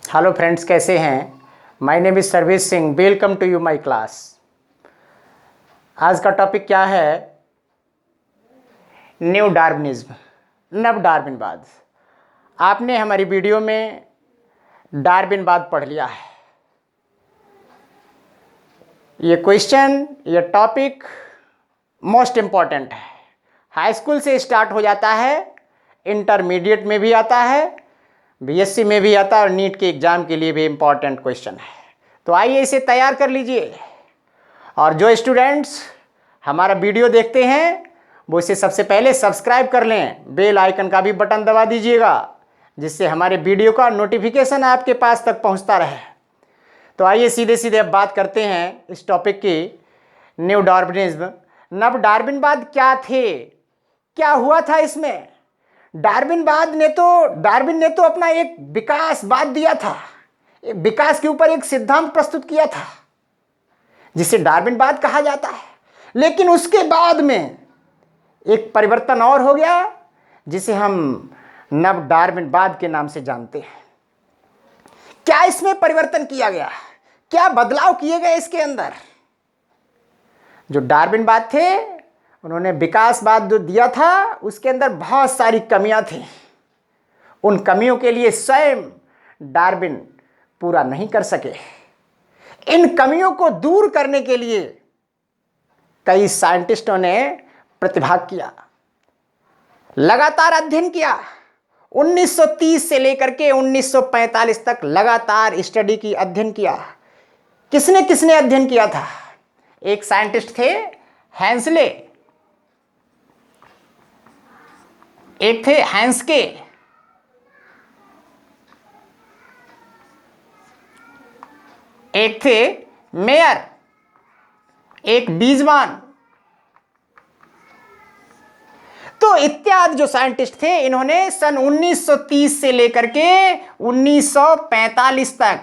Hello friends, कैसे हैं? My name is Sarvesh Singh. Welcome to you my class. आज का टॉपिक क्या है? न्यू डार्विनिज्म, नव डार्विनवाद। आपने हमारी वीडियो में डार्विनवाद पढ़ लिया है। ये क्वेश्चन, ये टॉपिक मोस्ट इम्पॉर्टेंट है। हाई स्कूल से स्टार्ट हो जाता है, इंटरमीडिएट में भी आता है, बीएससी में भी आता है और नीट के एग्ज़ाम के लिए भी इम्पॉर्टेंट क्वेश्चन है। तो आइए इसे तैयार कर लीजिए। और जो स्टूडेंट्स हमारा वीडियो देखते हैं वो इसे सबसे पहले सब्सक्राइब कर लें, बेल आइकन का भी बटन दबा दीजिएगा, जिससे हमारे वीडियो का नोटिफिकेशन आपके पास तक पहुंचता रहे। तो आइए सीधे सीधे अब बात करते हैं इस टॉपिक की, न्यू डार्विनिज्म। नव डार्विनवाद क्या थे, क्या हुआ था इसमें? डार्विन ने तो अपना एक विकासवाद दिया था, एक विकास के ऊपर एक सिद्धांत प्रस्तुत किया था जिसे डार्विनवाद कहा जाता है। लेकिन उसके बाद में एक परिवर्तन और हो गया जिसे हम नव डार्विनवाद के नाम से जानते हैं। क्या इसमें परिवर्तन किया गया, क्या बदलाव किए गए इसके अंदर? जो डार्विनवाद थे उन्होंने विकासवाद जो दिया था उसके अंदर बहुत सारी कमियां थी। उन कमियों के लिए स्वयं डार्विन पूरा नहीं कर सके। इन कमियों को दूर करने के लिए कई साइंटिस्टों ने प्रतिभाग किया, लगातार अध्ययन किया। 1930 से लेकर के 1945 तक लगातार स्टडी की, अध्ययन किया। किसने किसने अध्ययन किया था? एक साइंटिस्ट थे हैंसले, एक थे हैंस्के, एक थे मेयर, एक बीजवान। तो इत्यादि जो साइंटिस्ट थे इन्होंने सन 1930 से लेकर के 1945 तक,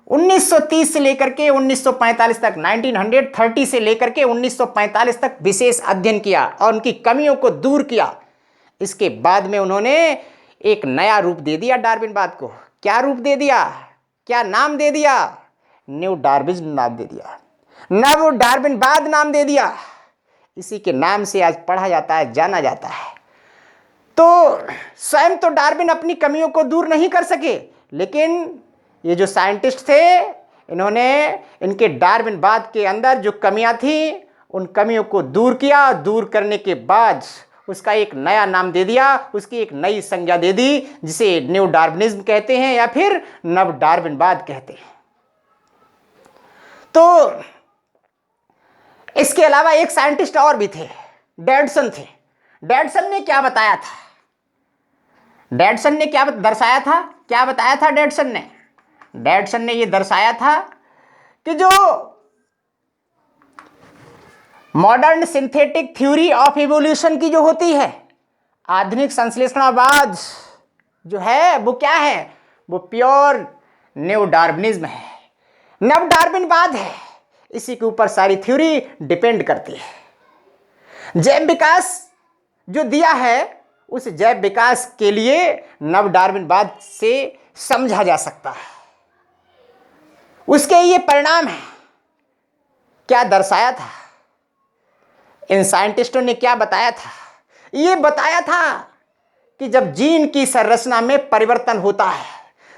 1930 से लेकर के 1945 तक, 1930 से लेकर के 1945 तक विशेष अध्ययन किया और उनकी कमियों को दूर किया। इसके बाद में उन्होंने एक नया रूप दे दिया डार्विनवाद को। क्या रूप दे दिया, क्या नाम दे दिया? न्यू डार्विनिज्म नाम दे दिया, नव डार्विनवाद नाम दे दिया। इसी के नाम से आज पढ़ा जाता है, जाना जाता है। तो स्वयं तो डार्विन अपनी कमियों को दूर नहीं कर सके, लेकिन ये जो साइंटिस्ट थे इन्होंने इनके डार्विनवाद के अंदर जो कमियां थी उन कमियों को दूर किया। दूर करने के बाद उसका एक नया नाम दे दिया, उसकी एक नई संज्ञा दे दी, जिसे न्यू डार्विनिज्म कहते हैं या फिर नव डार्विनवाद कहते हैं। तो इसके अलावा एक साइंटिस्ट और भी थे, डैडसन थे। डैडसन ने क्या बताया था? डैडसन ने क्या दर्शाया था, क्या बताया था डैडसन ने? डैडसन ने यह दर्शाया था कि जो modern synthetic theory of evolution की जो होती है, आधुनिक संश्लेषणवाद जो है वो क्या है? वो प्योर न्यू डार्विनिज्म है, नव डार्विनवाद है। इसी के ऊपर सारी थ्योरी डिपेंड करती है। जैव विकास जो दिया है उस जैव विकास के लिए नव डार्विनवाद से समझा जा सकता है। उसके ये परिणाम है। क्या दर्शाया था? इन साइंटिस्टों ने क्या बताया था? ये बताया था कि जब जीन की संरचना में परिवर्तन होता है,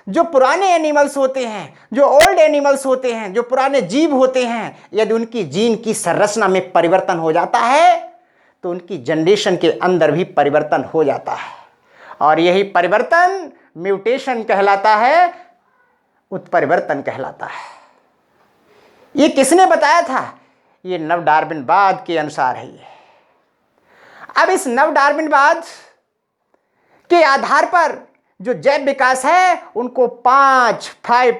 जो पुराने एनिमल्स होते हैं, जो ओल्ड एनिमल्स होते हैं, जो पुराने जीव होते हैं, यदि उनकी जीन की संरचना में परिवर्तन हो जाता है तो उनकी जनरेशन के अंदर भी परिवर्तन हो जाता है। और यही परिवर्तन म्यूटेशन कहलाता है, उत्परिवर्तन कहलाता है। ये किसने बताया था? ये नव डार्विनवाद के अनुसार है। ये अब इस नव डार्विनवाद के आधार पर जो जैव विकास है उनको 5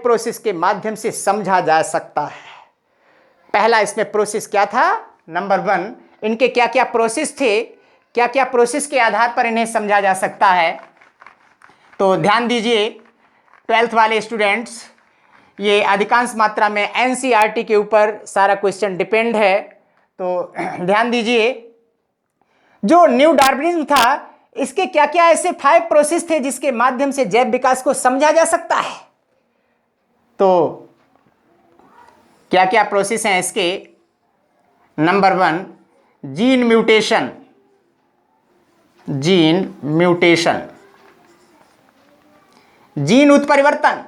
प्रोसेस के माध्यम से समझा जा सकता है। पहला इसमें प्रोसेस क्या था? नंबर 1, इनके क्या क्या प्रोसेस थे, क्या क्या प्रोसेस के आधार पर इन्हें समझा जा सकता है। तो ध्यान दीजिए 12th वाले स्टूडेंट्स, ये अधिकांश मात्रा में एनसीईआरटी के ऊपर सारा क्वेश्चन डिपेंड है। तो ध्यान दीजिए, जो न्यू डार्विनिज्म था इसके क्या क्या ऐसे 5 प्रोसेस थे जिसके माध्यम से जैव विकास को समझा जा सकता है। तो क्या क्या प्रोसेस हैं इसके? Number 1, gene mutation. Gene mutation, gene उत्परिवर्तन।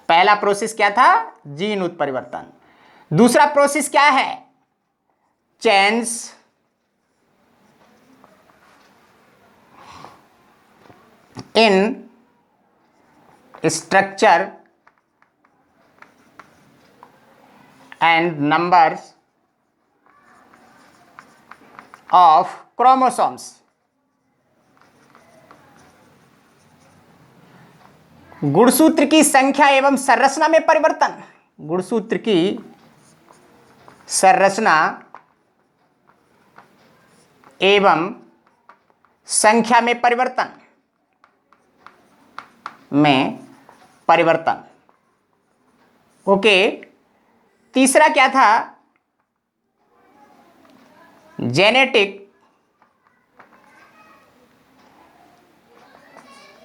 पहला प्रोसेस क्या था? जीन उत्परिवर्तन। दूसरा प्रोसेस क्या है? Change in structure and numbers of chromosomes. गुणसूत्र की संख्या एवं संरचना में परिवर्तन। गुणसूत्र की संरचना एवं संख्या में परिवर्तन। ओके। तीसरा क्या था? जेनेटिक।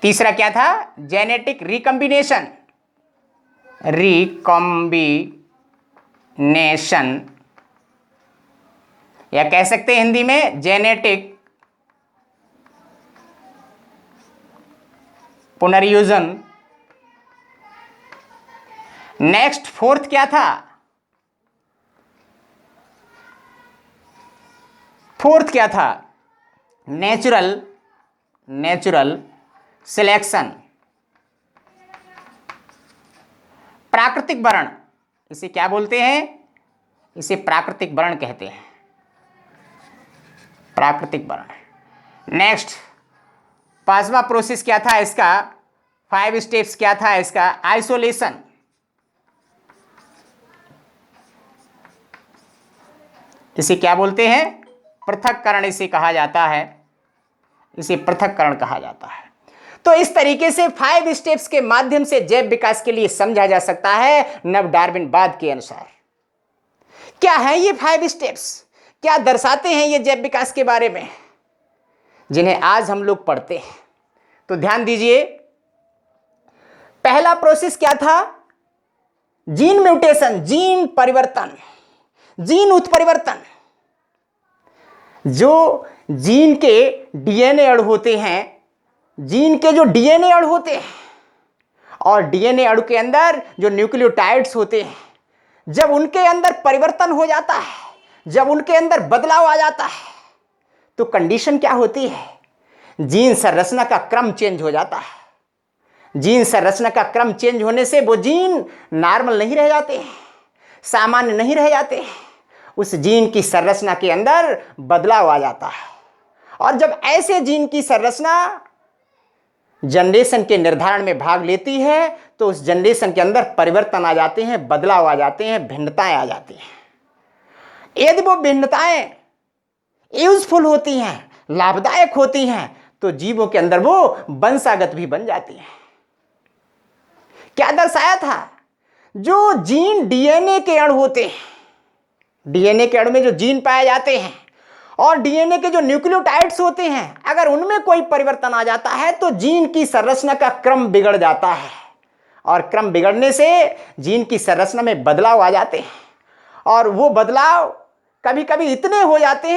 तीसरा क्या था? Genetic recombination. या कह सकते हैं हिंदी में जेनेटिक पुनर्योजन। नेक्स्ट, फोर्थ क्या था? Natural selection. प्राकृतिक वर्ण। इसे क्या बोलते हैं? इसे प्राकृतिक वर्ण कहते हैं। प्राकृतिक वर्ण। नेक्स्ट, 5वां प्रोसेस क्या था इसका? 5 स्टेप्स क्या था इसका? आइसोलेशन। इसे क्या बोलते हैं? पृथक्करण इसे कहा जाता है। इसे पृथक्करण कहा जाता है। तो इस तरीके से 5 स्टेप्स के माध्यम से जैव विकास के लिए समझा जा सकता है नव डार्विनवाद के अनुसार। क्या है ये 5 स्टेप्स? क्या दर्शाते हैं ये जैव विकास के बारे में, जिन्हें आज हम लोग पढ़ते हैं? तो ध्यान दीजिए, पहला प्रोसेस क्या था? जीन म्यूटेशन, जीन परिवर्तन, जीन उत्परिवर्तन। जो जीन के डीएनए अणु होते हैं, जीन के जो डीएनए अणु होते हैं और डीएनए अणु के अंदर जो न्यूक्लियोटाइड्स होते हैं, जब उनके अंदर परिवर्तन हो जाता है, जब उनके अंदर बदलाव आ जाता है, तो कंडीशन क्या होती है? जीन संरचना का क्रम चेंज हो जाता है। जीन संरचना का क्रम चेंज होने से वो जीन नॉर्मल नहीं रह जाते हैं, सामान्य नहीं रह जाते हैं। उस जीन की संरचना के अंदर बदलाव आ जाता है। और जब ऐसे जीन की संरचना जनरेशन के निर्धारण में भाग लेती है, तो उस जनरेशन के अंदर परिवर्तन आ जाते हैं, बदलाव आ जाते हैं, भिन्नताएं आ जाती हैं। यदि वो भिन्नताएं यूजफुल होती हैं, लाभदायक होती हैं, तो जीवों के अंदर वो वंशागत भी बन जाती हैं। क्या दर्शाया था? जो जीन डीएनए के अणु होते हैं, डीएनए के अणु में जो जीन पाए जाते हैं और डीएनए के जो न्यूक्लियोटाइड्स होते हैं, अगर उनमें कोई परिवर्तन आ जाता है तो जीन की संरचना का क्रम बिगड़ जाता है। और क्रम बिगड़ने से जीन की संरचना में बदलाव आ जाते हैं। और वो बदलाव कभी कभी इतने हो जाते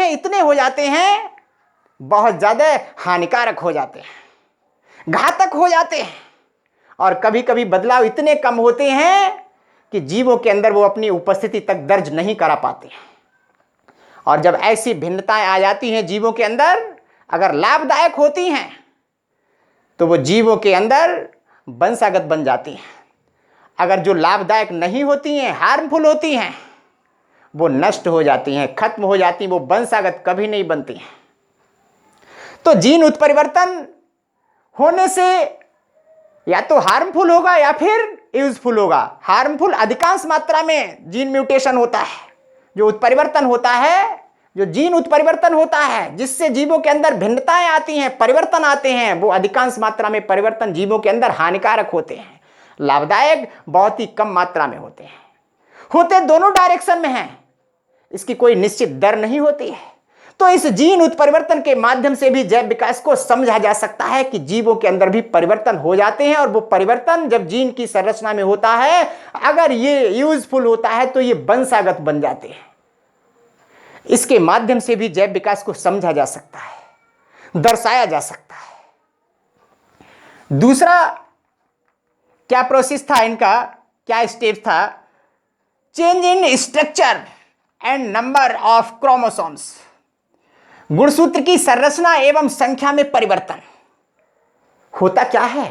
हैं, बहुत ज़्यादा हानिकारक हो जाते हैं, घातक हो जाते हैं। और कभी कभी बदलाव इतने कम होते हैं कि जीवों के अंदर वो अपनी उपस्थिति तक दर्ज नहीं करा पाते। और जब ऐसी भिन्नताएं आ जाती हैं जीवों के अंदर, अगर लाभदायक होती हैं, तो वो जीवों के अंदर वंशागत बन जाती हैं। अगर जो लाभदायक नहीं होती हैं, हार्मफुल होती हैं, वो नष्ट हो जाती हैं, खत्म हो जाती हैं, वो वंशागत कभी नहीं बनती हैं। तो जीन उत्परिवर्तन होने से या तो हार्मफुल होगा या फिर यूजफुल होगा। हार्मफुल अधिकांश मात्रा में जीन म्यूटेशन होता है, जो उत्परिवर्तन होता है, जो जीन उत्परिवर्तन होता है, जिससे जीवों के अंदर भिन्नताएं आती हैं, परिवर्तन आते हैं, वो अधिकांश मात्रा में परिवर्तन जीवों के अंदर हानिकारक होते हैं। लाभदायक बहुत ही कम मात्रा में होते हैं। होते दोनों डायरेक्शन में हैं, इसकी कोई निश्चित दर नहीं होती है। तो इस जीन उत्परिवर्तन के माध्यम से भी जैव विकास को समझा जा सकता है कि जीवों के अंदर भी परिवर्तन हो जाते हैं, और वो परिवर्तन जब जीन की संरचना में होता है, अगर ये यूजफुल होता है तो ये वंशागत बन जाते हैं। इसके माध्यम से भी जैव विकास को समझा जा सकता है, दर्शाया जा सकता है। दूसरा क्या प्रोसेस था इनका, क्या स्टेप था? Change in structure and number of chromosomes. गुणसूत्र की संरचना एवं संख्या में परिवर्तन। होता क्या है,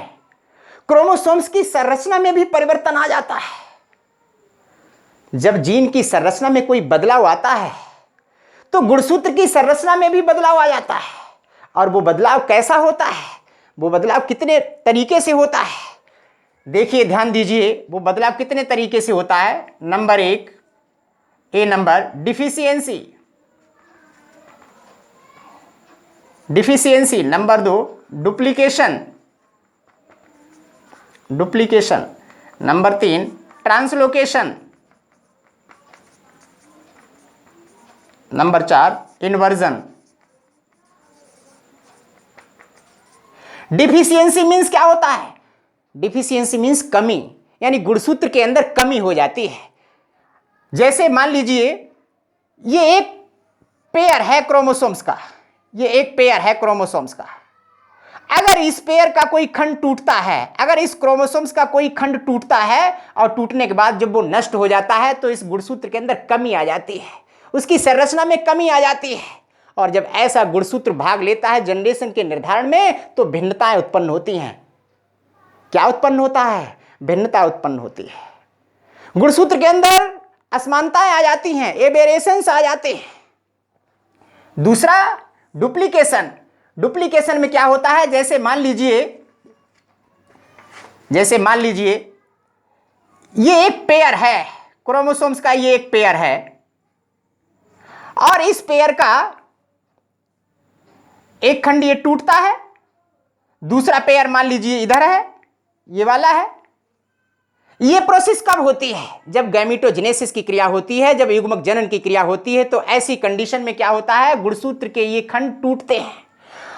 क्रोमोसोम्स की संरचना में भी परिवर्तन आ जाता है। जब जीन की संरचना में कोई बदलाव आता है तो गुणसूत्र की संरचना में भी बदलाव आ जाता है। और वो बदलाव कैसा होता है, वो बदलाव कितने तरीके से होता है, देखिए ध्यान दीजिए। वो बदलाव कितने तरीके से होता है। नंबर 1 ए number deficiency. Number 2 duplication. Number 3 translocation. Number 4 inversion. Deficiency means क्या होता है? डिफिशियंसी मीन्स कमी, यानी गुणसूत्र के अंदर कमी हो जाती है। जैसे मान लीजिए ये एक पेयर है क्रोमोसोम्स का, ये एक पेयर है क्रोमोसोम्स का। अगर इस पेयर का कोई खंड टूटता है, अगर इस क्रोमोसोम्स का कोई खंड टूटता है और टूटने के बाद जब वो नष्ट हो जाता है तो इस गुणसूत्र के अंदर कमी आ जाती है, उसकी संरचना में कमी आ जाती है। और जब ऐसा गुणसूत्र भाग लेता है जनरेशन के निर्धारण में तो भिन्नताएं उत्पन्न होती हैं। क्या उत्पन्न होता है? भिन्नता उत्पन्न होती है। गुणसूत्र के अंदर असमानताएं आ जाती हैं, एबेरेशंस आ जाते हैं। दूसरा डुप्लीकेशन। डुप्लीकेशन में क्या होता है, जैसे मान लीजिए ये एक पेयर है क्रोमोसोम्स का, ये एक पेयर है और इस पेयर का एक खंड ये टूटता है, दूसरा पेयर मान लीजिए इधर है, ये वाला है। ये प्रोसेस कब होती है? जब गैमेटोजेनेसिस की क्रिया होती है, जब युग्मक जनन की क्रिया होती है। तो ऐसी कंडीशन में क्या होता है, गुणसूत्र के ये खंड टूटते हैं,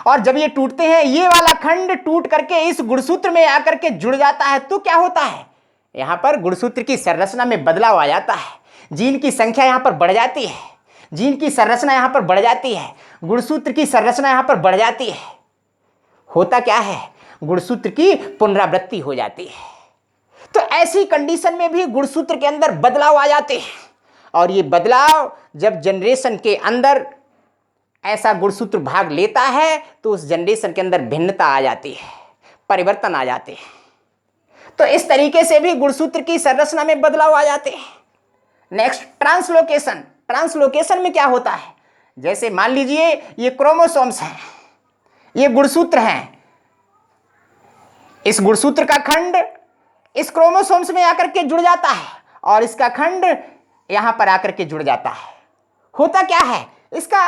और जब ये टूटते हैं ये वाला खंड टूट करके इस गुणसूत्र में आकर के जुड़ जाता है। तो क्या होता है, यहां पर गुणसूत्र की संरचना में बदलाव आ जाता है, जीन की संख्या यहां पर बढ़ जाती है, जीन की संरचना यहां पर बढ़ जाती है, गुणसूत्र की संरचना यहां पर बढ़ जाती है। होता क्या है, गुणसूत्र की पुनरावृत्ति हो जाती है। तो ऐसी कंडीशन में भी गुणसूत्र के अंदर बदलाव आ जाते हैं, और ये बदलाव जब जनरेशन के अंदर ऐसा गुणसूत्र भाग लेता है तो उस जनरेशन के अंदर भिन्नता आ जाती है, परिवर्तन आ जाते हैं। तो इस तरीके से भी गुणसूत्र की संरचना में बदलाव आ जाते हैं। Next translocation. ट्रांसलोकेशन में क्या होता है, जैसे मान लीजिए ये क्रोमोसोम्स हैं, ये गुणसूत्र हैं, इस गुणसूत्र का खंड इस क्रोमोसोम्स में आकर के जुड़ जाता है और इसका खंड यहां पर आकर के जुड़ जाता है। होता क्या है, इसका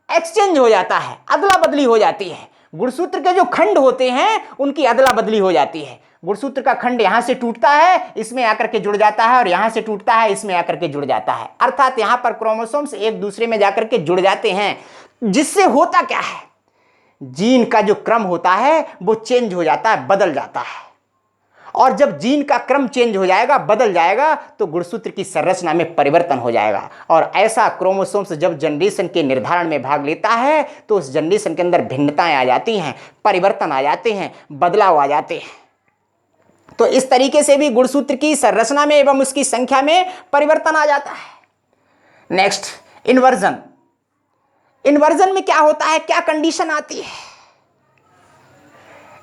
एक्सचेंज हो जाता है, अदला बदली हो जाती है। गुणसूत्र के जो खंड होते हैं उनकी अदला बदली हो जाती है। गुणसूत्र का खंड यहां से टूटता है, इसमें आकर के जुड़ जाता है, और यहां से टूटता है, इसमें आकर के जुड़ जाता है। अर्थात यहां पर क्रोमोसोम्स एक दूसरे में जाकर के जुड़ जाते हैं, जिससे होता क्या है, जीन का जो क्रम होता है वो चेंज हो जाता है, बदल जाता है। और जब जीन का क्रम चेंज हो जाएगा, बदल जाएगा, तो गुणसूत्र की संरचना में परिवर्तन हो जाएगा। और ऐसा क्रोमोसोम्स जब जनरेशन के निर्धारण में भाग लेता है तो उस जनरेशन के अंदर भिन्नताएं आ जाती हैं, परिवर्तन आ जाते हैं, बदलाव आ जाते हैं। तो इस तरीके से भी गुणसूत्र की संरचना में एवं उसकी संख्या में परिवर्तन आ जाता है। Next inversion. इन्वर्जन में क्या होता है, क्या कंडीशन आती है?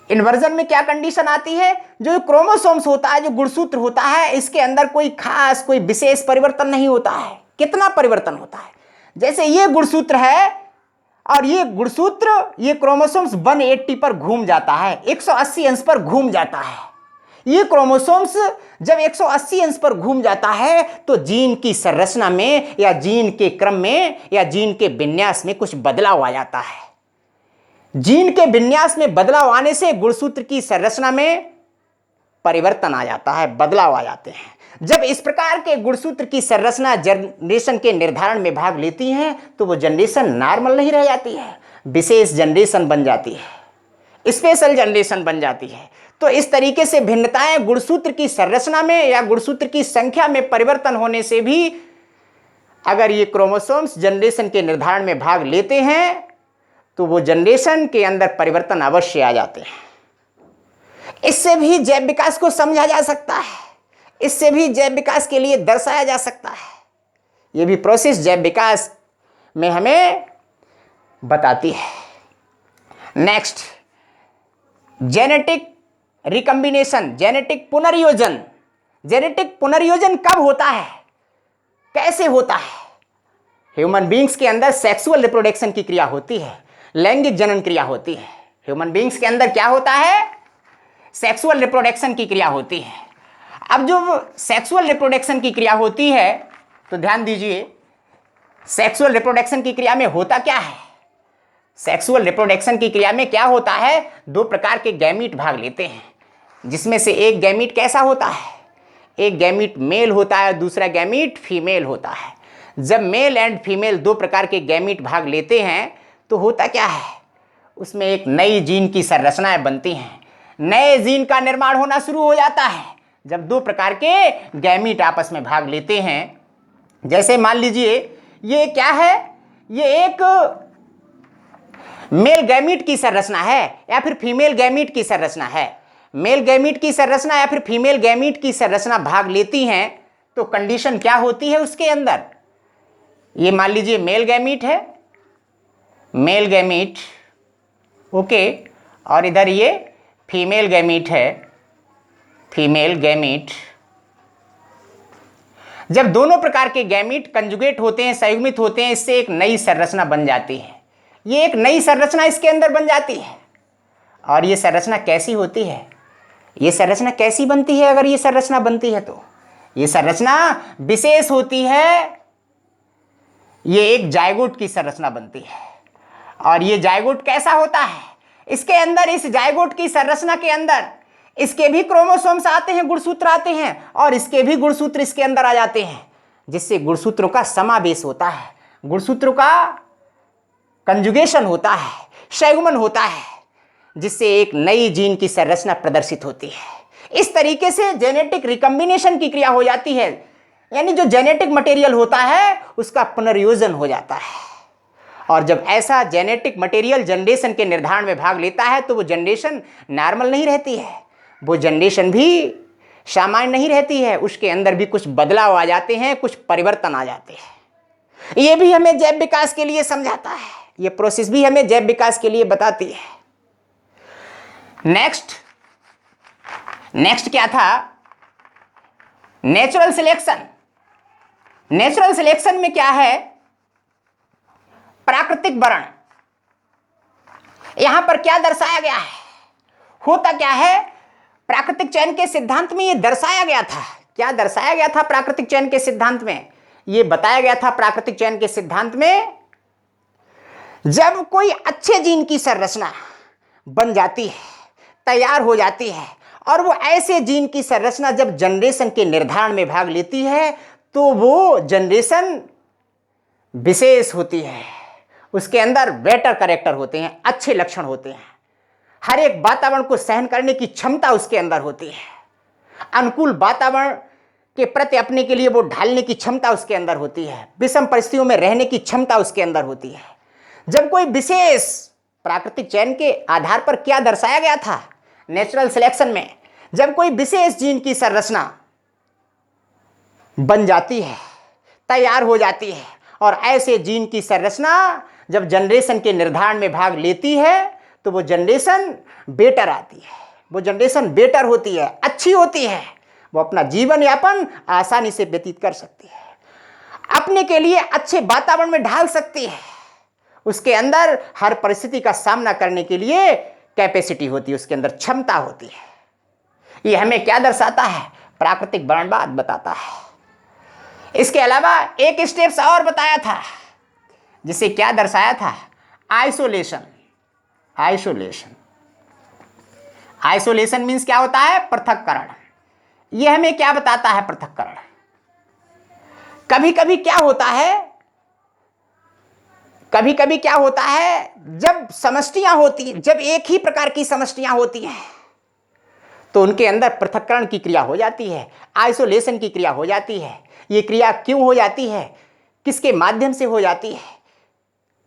इन्वर्जन में क्या कंडीशन आती है, जो क्रोमोसोम्स होता है, जो गुणसूत्र होता है, इसके अंदर कोई खास कोई विशेष परिवर्तन नहीं होता है। कितना परिवर्तन होता है, जैसे ये गुणसूत्र है और ये गुणसूत्र, ये क्रोमोसोम्स 180 पर घूम जाता है, 180 अंश पर घूम जाता है। ये क्रोमोसोम्स जब 180 अंश पर घूम जाता है तो जीन की संरचना में या जीन के क्रम में या जीन के विन्यास में कुछ बदलाव आ जाता है। जीन के विन्यास में बदलाव आने से गुणसूत्र की संरचना में परिवर्तन आ जाता है, बदलाव आ जाते हैं। जब इस प्रकार के गुणसूत्र की संरचना जनरेशन के निर्धारण में भाग लेती हैं तो वो जनरेशन नॉर्मल नहीं रह जाती है, विशेष जनरेशन बन जाती है, स्पेशल जनरेशन बन जाती है। तो इस तरीके से भिन्नताएं गुणसूत्र की संरचना में या गुणसूत्र की संख्या में परिवर्तन होने से भी अगर ये क्रोमोसोम्स जनरेशन के निर्धारण में भाग लेते हैं तो वो जनरेशन के अंदर परिवर्तन अवश्य आ जाते हैं। इससे भी जैव विकास को समझा जा सकता है, इससे भी जैव विकास के लिए दर्शाया जा सकता है। ये भी प्रोसेस जैव विकास में हमें बताती है। नेक्स्ट, जेनेटिक रिकम्बिनेशन, जेनेटिक पुनर्योजन। जेनेटिक पुनर्योजन कब होता है, कैसे होता है? ह्यूमन बींग्स के अंदर सेक्सुअल रिप्रोडक्शन की क्रिया होती है, लैंगिक जनन क्रिया होती है। ह्यूमन बींग्स के अंदर क्या होता है? सेक्सुअल रिप्रोडक्शन की क्रिया होती है। अब जो सेक्सुअल रिप्रोडक्शन की क्रिया होती है तो ध्यान दीजिए, सेक्सुअल रिप्रोडक्शन की क्रिया में होता क्या है? सेक्सुअल रिप्रोडक्शन की क्रिया में क्या होता है? दो प्रकार के गैमीट भाग लेते हैं, जिसमें से एक गैमीट कैसा होता है? एक गैमीट मेल होता है, दूसरा गैमीट फीमेल होता है। जब मेल एंड फीमेल दो प्रकार के गैमीट भाग लेते हैं तो होता क्या है? उसमें एक नई जीन की संरचनाएं बनती हैं, नए जीन का निर्माण होना शुरू हो जाता है जब दो प्रकार के गैमीट आपस में भाग लेते हैं। जैसे मान लीजिए ये क्या है, ये एक मेल गैमीट की संरचना है या फिर फीमेल गैमीट की संरचना है। मेल गैमीट की संरचना या फिर फीमेल गैमीट की संरचना भाग लेती हैं तो कंडीशन क्या होती है उसके अंदर? ये मान लीजिए मेल गैमीट है, मेल गैमीट, ओके, और इधर ये फीमेल गैमीट है, फीमेल गैमीट। जब दोनों प्रकार के गैमीट कंजुगेट होते हैं, संयुग्मित होते हैं, इससे एक नई संरचना बन जाती है। ये एक नई संरचना इसके अंदर बन जाती है। और ये संरचना कैसी होती है? ये संरचना कैसी बनती है? अगर ये संरचना बनती है तो ये संरचना विशेष होती है। ये एक जायगोट की संरचना बनती है। और ये जायगोट कैसा होता है? इसके अंदर, इस जायगोट की संरचना के अंदर इसके भी क्रोमोसोम्स आते हैं, गुणसूत्र आते हैं, और इसके भी गुणसूत्र इसके अंदर आ जाते हैं, जिससे गुणसूत्रों का समावेश होता है, गुणसूत्रों का कंजुगेशन होता है, संयुग्मन होता है, जिससे एक नई जीन की संरचना प्रदर्शित होती है। इस तरीके से जेनेटिक रिकम्बिनेशन की क्रिया हो जाती है, यानी जो जेनेटिक मटेरियल होता है उसका पुनर्योजन हो जाता है। और जब ऐसा जेनेटिक मटेरियल जनरेशन के निर्धारण में भाग लेता है तो वो जनरेशन नॉर्मल नहीं रहती है, वो जनरेशन भी सामान्य नहीं रहती है, उसके अंदर भी कुछ बदलाव आ जाते हैं, कुछ परिवर्तन आ जाते हैं। ये भी हमें जैव विकास के लिए समझाता है, ये प्रोसेस भी हमें जैव विकास के लिए बताती है। नेक्स्ट क्या था? Natural selection. नेचुरल सिलेक्शन में क्या है? प्राकृतिक वर्ण। यहां पर क्या दर्शाया गया है? होता क्या है? प्राकृतिक चयन के सिद्धांत में यह दर्शाया गया था। क्या दर्शाया गया था प्राकृतिक चयन के सिद्धांत में? यह बताया गया था प्राकृतिक चयन के सिद्धांत में, जब कोई अच्छे जीन की संरचना बन जाती है, तैयार हो जाती है, और वो ऐसे जीन की संरचना जब जनरेशन के निर्धारण में भाग लेती है तो वो जनरेशन विशेष होती है, उसके अंदर बेटर कैरेक्टर होते हैं, अच्छे लक्षण होते हैं, हर एक वातावरण को सहन करने की क्षमता उसके अंदर होती है, अनुकूल वातावरण के प्रति अपने के लिए वो ढालने की क्षमता उसके अंदर होती है, विषम परिस्थितियों में रहने की क्षमता उसके अंदर होती है। जब कोई विशेष प्राकृतिक चयन के आधार पर क्या दर्शाया गया था नेचुरल सिलेक्शन में, जब कोई विशेष जीन की संरचना बन जाती है, तैयार हो जाती है, और ऐसे जीन की संरचना जब जनरेशन के निर्धारण में भाग लेती है तो वो जनरेशन बेटर आती है, वो जनरेशन बेटर होती है, अच्छी होती है, वो अपना जीवन यापन आसानी से व्यतीत कर सकती है, अपने के लिए अच्छे वातावरण में ढाल सकती है, उसके अंदर हर परिस्थिति का सामना करने के लिए कैपेसिटी होती है, उसके अंदर क्षमता होती है। ये हमें क्या दर्शाता है? प्राकृतिक वर्णवाद बताता है। इसके अलावा एक स्टेप्स और बताया था, जिसे क्या दर्शाया था? आइसोलेशन। आइसोलेशन, आइसोलेशन मीन्स क्या होता है? पृथक्करण। यह हमें क्या बताता है पृथक्करण? कभी कभी क्या होता है, कभी कभी क्या होता है, जब समष्टियां होती हैं, जब एक ही प्रकार की समष्टियां होती हैं तो उनके अंदर पृथक्करण की क्रिया हो जाती है, आइसोलेशन की क्रिया हो जाती है। ये क्रिया क्यों हो जाती है, किसके माध्यम से हो जाती है?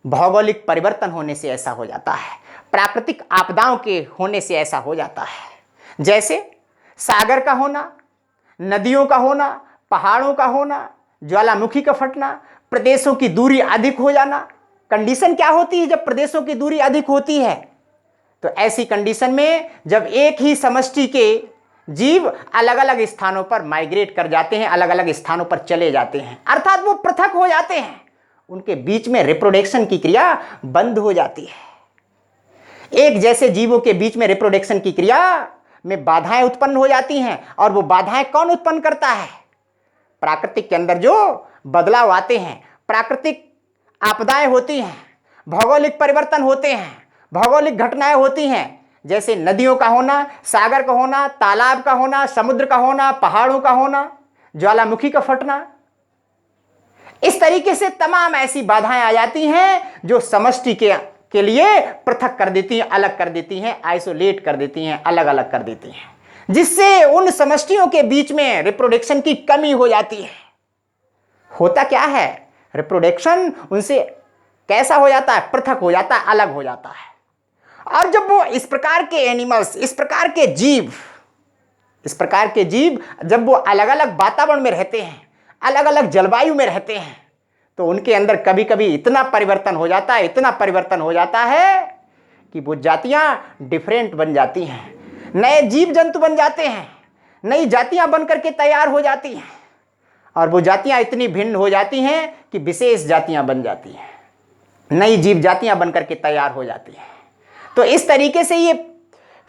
भौगोलिक परिवर्तन होने से ऐसा हो जाता है, प्राकृतिक आपदाओं के होने से ऐसा हो जाता है। जैसे सागर का होना, नदियों का होना, पहाड़ों का होना, ज्वालामुखी का फटना, प्रदेशों की दूरी अधिक हो जाना। कंडीशन क्या होती है जब प्रदेशों की दूरी अधिक होती है? तो ऐसी कंडीशन में जब एक ही समष्टि के जीव अलग अलग स्थानों पर माइग्रेट कर जाते हैं, अलग अलग स्थानों पर चले जाते हैं, अर्थात वो पृथक हो जाते हैं, उनके बीच में रिप्रोडक्शन की क्रिया बंद हो जाती है। एक जैसे जीवों के बीच में रिप्रोडक्शन की क्रिया में बाधाएं उत्पन्न हो जाती हैं, और वो बाधाएं कौन उत्पन्न करता है? प्राकृतिक के अंदर जो बदलाव आते हैं, प्राकृतिक आपदाएं होती हैं, भौगोलिक परिवर्तन होते हैं, भौगोलिक घटनाएं होती हैं, जैसे नदियों का होना, सागर का होना, तालाब का होना, समुद्र का होना, पहाड़ों का होना, ज्वालामुखी का फटना। इस तरीके से तमाम ऐसी बाधाएं आ जाती हैं जो समष्टि के लिए पृथक कर देती हैं, अलग कर देती हैं, आइसोलेट कर देती हैं, अलग अलग कर देती हैं, जिससे उन समष्टियों के बीच में रिप्रोडक्शन की कमी हो जाती है। होता क्या है, रिप्रोडक्शन उनसे कैसा हो जाता है? पृथक हो जाता है, अलग हो जाता है। और जब वो इस प्रकार के एनिमल्स, इस प्रकार के जीव जब वो अलग अलग वातावरण में रहते हैं, अलग अलग जलवायु में रहते हैं, तो उनके अंदर कभी कभी इतना परिवर्तन हो जाता है, इतना परिवर्तन हो जाता है कि वो जातियां डिफरेंट बन जाती हैं, नए जीव जंतु बन जाते हैं, नई जातियां बनकर के तैयार हो जाती हैं, और वो जातियां इतनी भिन्न हो जाती हैं कि विशेष जातियां बन जाती हैं, नई जीव जातियां बनकर के तैयार हो जाती हैं। तो इस तरीके से ये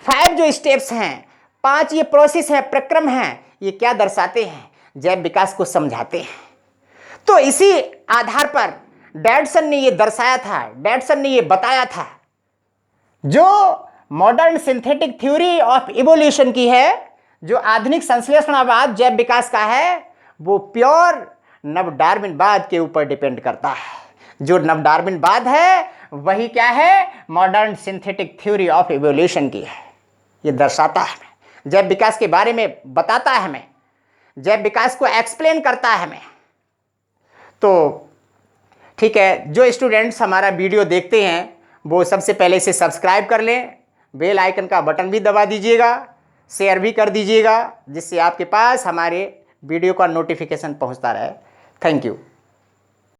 5 जो स्टेप्स हैं, 5 ये प्रोसेस है, प्रक्रम हैं, ये क्या दर्शाते हैं? जैव विकास को समझाते हैं। तो इसी आधार पर डैडसन ने ये दर्शाया था, डैडसन ने ये बताया था, जो modern synthetic theory of evolution की है, जो आधुनिक संश्लेषणवाद जैव विकास का है, वो प्योर नव डार्विनवाद के ऊपर डिपेंड करता है। जो नव डार्विनवाद है वही क्या है? Modern synthetic theory of evolution की है। ये दर्शाता है हमें, जैव विकास के बारे में बताता है हमें, जैव विकास को एक्सप्लेन करता है हमें। तो ठीक है, जो स्टूडेंट्स हमारा वीडियो देखते हैं वो सबसे पहले इसे सब्सक्राइब कर लें, बेल आइकन का बटन भी दबा दीजिएगा, शेयर भी कर दीजिएगा, जिससे आपके पास हमारे वीडियो का नोटिफिकेशन पहुंचता रहे। Thank you.